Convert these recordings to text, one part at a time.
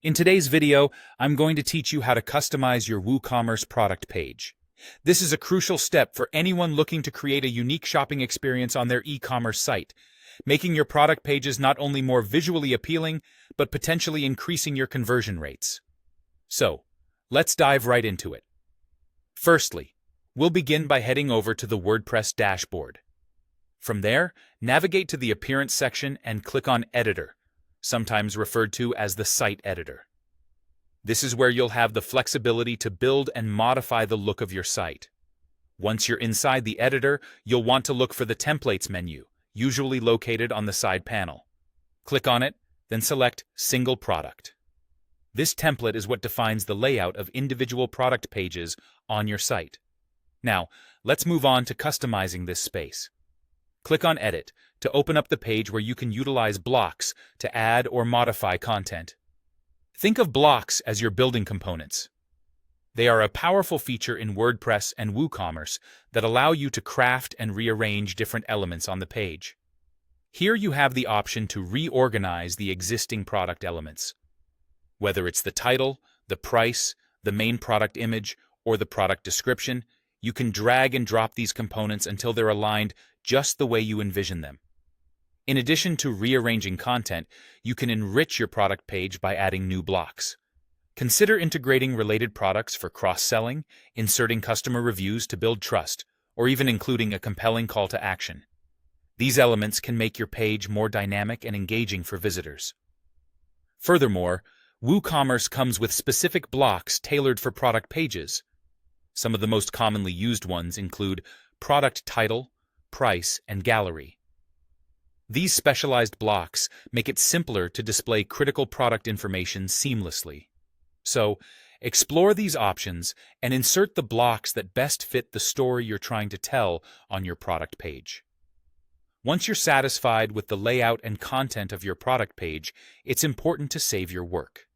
In today's video, I'm going to teach you how to customize your WooCommerce product page. This is a crucial step for anyone looking to create a unique shopping experience on their e-commerce site, making your product pages not only more visually appealing, but potentially increasing your conversion rates. So, let's dive right into it. Firstly, we'll begin by heading over to the WordPress dashboard. From there, navigate to the Appearance section and click on Editor, sometimes referred to as the Site Editor. This is where you'll have the flexibility to build and modify the look of your site. Once you're inside the editor, you'll want to look for the Templates menu, usually located on the side panel. Click on it, then select Single Product. This template is what defines the layout of individual product pages on your site. Now, let's move on to customizing this space. Click on Edit to open up the page where you can utilize blocks to add or modify content. Think of blocks as your building components. They are a powerful feature in WordPress and WooCommerce that allow you to craft and rearrange different elements on the page. Here you have the option to reorganize the existing product elements. Whether it's the title, the price, the main product image, or the product description, you can drag and drop these components until they're aligned just the way you envision them. In addition to rearranging content, you can enrich your product page by adding new blocks. Consider integrating related products for cross-selling, inserting customer reviews to build trust, or even including a compelling call to action. These elements can make your page more dynamic and engaging for visitors. Furthermore, WooCommerce comes with specific blocks tailored for product pages. Some of the most commonly used ones include product title, price, and gallery. These specialized blocks make it simpler to display critical product information seamlessly. So, explore these options and insert the blocks that best fit the story you're trying to tell on your product page. Once you're satisfied with the layout and content of your product page, it's important to save your work.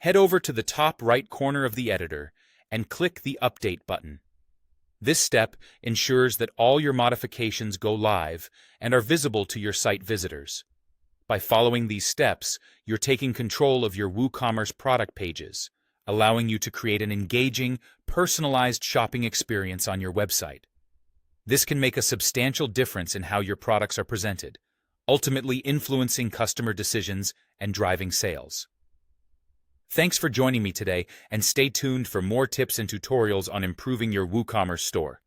Head over to the top right corner of the editor and click the Update button. This step ensures that all your modifications go live and are visible to your site visitors. By following these steps, you're taking control of your WooCommerce product pages, allowing you to create an engaging, personalized shopping experience on your website. This can make a substantial difference in how your products are presented, ultimately influencing customer decisions and driving sales. Thanks for joining me today, and stay tuned for more tips and tutorials on improving your WooCommerce store.